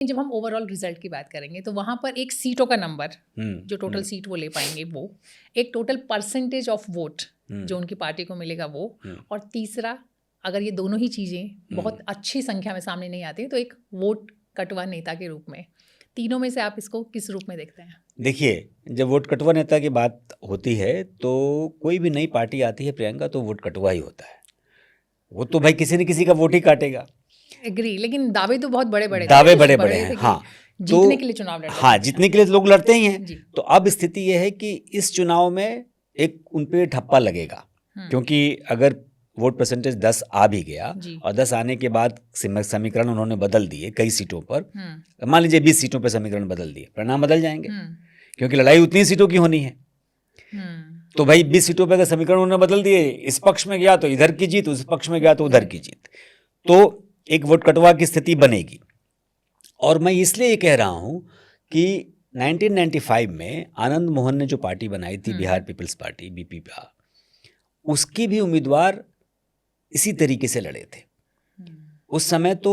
जब हम overall result की बात करेंगे तो वहाँ पर एक सीटों का नंबर जो टोटल सीट वो ले पाएंगे वो, एक टोटल परसेंटेज ऑफ वोट जो उनकी पार्टी को मिलेगा वो, और तीसरा अगर ये दोनों ही चीज़ें बहुत अच्छी संख्या में सामने नहीं आती तो एक वोट कटवा नेता के रूप में। तीनों में से आप इसको किस रूप में देखते हैं? देखिए, जब वोट कटवा नेता की बात होती है तो कोई भी नई पार्टी आती है प्रियंका, तो वोट कटवा ही होता है। वो तो भाई किसी न किसी का वोट ही काटेगा। एग्री, लेकिन दावे तो बहुत बड़े बड़े दावे बड़े बड़े हैं। हाँ, जीतने के लिए चुनाव लड़, हाँ, जीतने के लिए लोग लड़ते ही हैं। तो अब स्थिति यह है कि इस चुनाव में एक उन पे ठप्पा लगेगा, क्योंकि अगर वोट परसेंटेज 10 आ भी गया और 10 आने के बाद समीकरण उन्होंने बदल दिए कई सीटों पर, मान लीजिए 20 सीटों पर समीकरण बदल दिए, परिणाम बदल जाएंगे क्योंकि लड़ाई उतनी सीटों की होनी है। तो भाई 20 सीटों पर अगर समीकरण उन्होंने बदल दिए, इस पक्ष में गया तो इधर की जीत, उस पक्ष में गया तो उधर की जीत, तो एक वोट कटवा की स्थिति बनेगी। और मैं इसलिए ये कह रहा हूं कि 1995 में आनंद मोहन ने जो पार्टी बनाई थी, बिहार पीपल्स पार्टी, बीपीपी, उसकी भी उम्मीदवार इसी तरीके से लड़े थे। उस समय तो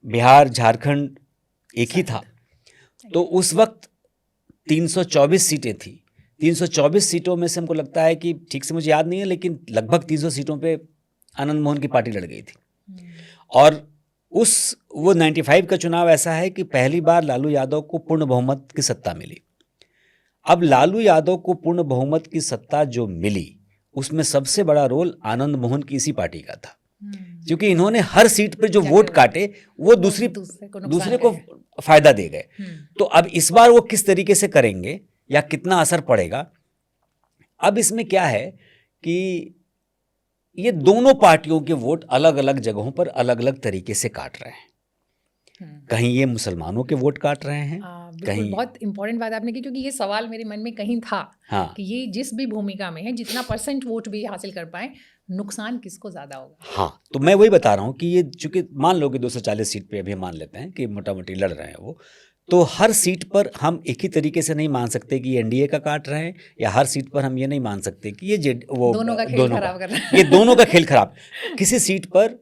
बिहार झारखंड एक ही था, तो उस वक्त 324 सीटें थी। 324 सीटों में से हमको लगता है कि, ठीक से मुझे याद नहीं है, लेकिन लगभग 300 सीटों पे आनंद मोहन की पार्टी लड़ गई थी। और वो 95 का चुनाव ऐसा है कि पहली बार लालू यादव को पूर्ण बहुमत की सत्ता मिली। अब लालू यादव को पूर्ण बहुमत की सत्ता जो मिली, उसमें सबसे बड़ा रोल आनंद मोहन की इसी पार्टी का था, क्योंकि इन्होंने हर सीट पर जो वोट काटे वो दूसरे को फायदा दे गए। तो अब इस बार वो किस तरीके से करेंगे या कितना असर पड़ेगा, अब इसमें क्या है कि ये दोनों पार्टियों के वोट अलग अलग जगहों पर अलग अलग तरीके से काट रहे हैं। कहीं ये मुसलमानों के वोट काट रहे हैं, कहीं बहुत इंपॉर्टेंट बात आपने की, क्योंकि ये सवाल मेरे मन में कहीं था। हाँ, कि ये जिस भी भूमिका में है, जितना परसेंट वोट भी हासिल कर पाए, नुकसान किसको ज्यादा होगा। हाँ, तो मैं वही बता रहा हूँ कि ये चूंकि मान लो कि 240 सीट पे अभी मान लेते हैं कि मोटा मोटी लड़ रहे हैं वो, तो हर सीट पर हम एक ही तरीके से नहीं मान सकते कि एनडीए का काट रहे हैं, या हर सीट पर हम ये नहीं मान सकते कि ये दोनों का खेल खराब कर रहे हैं। ये दोनों का खेल खराब। किसी सीट पर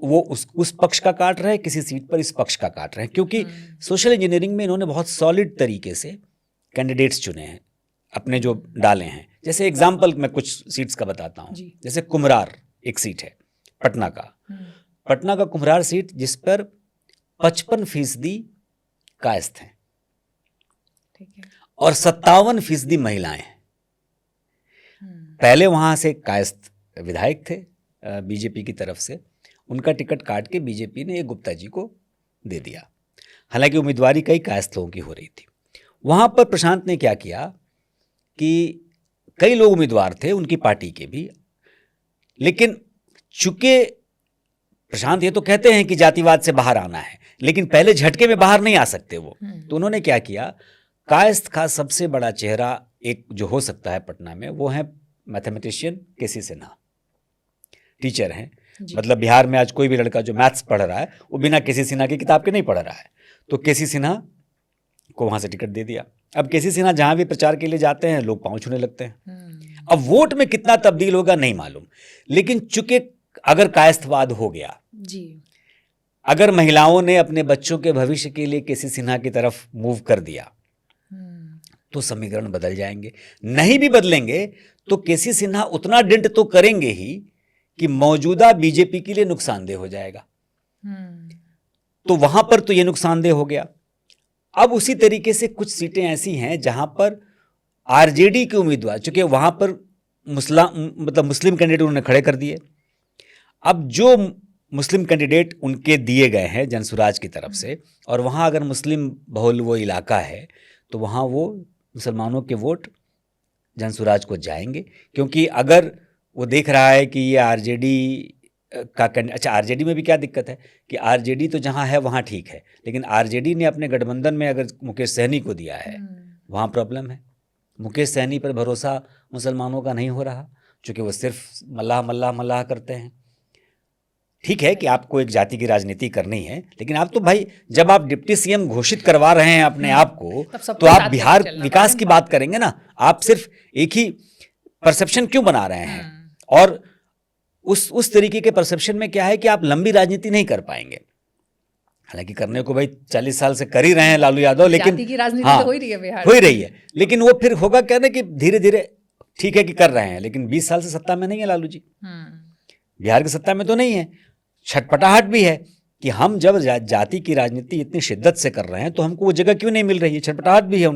वो उस पक्ष का काट रहे हैं, किसी सीट पर इस पक्ष का काट रहे हैं, क्योंकि सोशल इंजीनियरिंग में इन्होंने बहुत सॉलिड तरीके से कैंडिडेट्स चुने हैं, अपने जो डाले हैं। जैसे एग्जाम्पल मैं कुछ सीट्स का बताता हूँ। जैसे कुम्हरार एक सीट है पटना का, पटना का कुम्हरार सीट, जिस पर 55% कायस्थ हैं और 57% महिलाएं हैं। पहले वहां से कायस्थ विधायक थे बीजेपी की तरफ से, उनका टिकट काट के बीजेपी ने एक गुप्ता जी को दे दिया, हालांकि उम्मीदवारी कई कायस्थ लोगों की हो रही थी। वहां पर प्रशांत ने क्या किया कि कई लोग उम्मीदवार थे उनकी पार्टी के भी, लेकिन चूंकि प्रशांत ये तो कहते हैं कि जातिवाद से बाहर आना है, लेकिन पहले झटके में बाहर नहीं आ सकते वो, तो उन्होंने क्या किया, कायस्थ का सबसे बड़ा चेहरा एक जो हो सकता है पटना में, वो है मैथमेटिशियन केसी सिन्हा। टीचर हैं, मतलब बिहार में आज कोई भी लड़का जो मैथ्स पढ़ रहा है वो बिना केसी सिन्हा की किताब के नहीं पढ़ रहा है। तो केसी सिन्हा को वहां से टिकट दे दिया। अब केसी सिन्हा जहां भी प्रचार के लिए जाते हैं लोग पांव छूने लगते हैं। अब वोट में कितना तब्दील होगा नहीं मालूम, लेकिन चूंकि अगर कायस्थवाद हो गया जी, अगर महिलाओं ने अपने बच्चों के भविष्य के लिए केसी सिन्हा की तरफ मूव कर दिया तो समीकरण बदल जाएंगे। नहीं भी बदलेंगे तो केसी सिन्हा उतना डेंट तो करेंगे ही कि मौजूदा बीजेपी के लिए नुकसानदेह हो जाएगा। तो वहां पर तो ये नुकसानदेह हो गया। अब उसी तरीके से कुछ सीटें ऐसी हैं जहां पर आरजेडी के उम्मीदवार, चूंकि वहां पर मुस्लिम कैंडिडेट उन्होंने खड़े कर दिए। अब जो मुस्लिम कैंडिडेट उनके दिए गए हैं जनसुराज की तरफ से, और वहां अगर मुस्लिम बहुल वो इलाका है तो वहां वो मुसलमानों के वोट जनसुराज को जाएंगे, क्योंकि अगर वो देख रहा है कि ये आरजेडी का अच्छा, आरजेडी में भी क्या दिक्कत है कि आरजेडी तो जहां है वहां ठीक है, लेकिन आरजेडी ने अपने गठबंधन में अगर मुकेश सहनी को दिया है वहां प्रॉब्लम है। मुकेश सहनी पर भरोसा मुसलमानों का नहीं हो रहा, क्योंकि वो सिर्फ मल्लाह मल्लाह मल्लाह करते हैं। ठीक है कि आपको एक जाति की राजनीति करनी है, लेकिन आप तो भाई जब आप डिप्टी सीएम घोषित करवा रहे हैं अपने आप को, तो आप बिहार विकास की बात करेंगे ना। आप सिर्फ एक ही परसेप्शन क्यों बना रहे हैं? और उस तरीके के परसेप्शन में क्या है कि आप लंबी राजनीति नहीं कर पाएंगे। हालांकि करने को भाई 40 साल से कर ही रहे हैं लालू यादव, लेकिन जाति की राजनीति हाँ, तो हो ही रही है बिहार हो ही रही है, लेकिन वो फिर होगा क्या ना कि धीरे धीरे ठीक है कि कर रहे हैं, लेकिन 20 साल से सत्ता में नहीं है लालू जी, बिहार की सत्ता में तो नहीं है। छटपटाहट भी है कि हम जब जाति की राजनीति इतनी शिद्दत से कर रहे हैं तो हमको वो जगह क्यों नहीं मिल रही है, छटपटाहट भी है।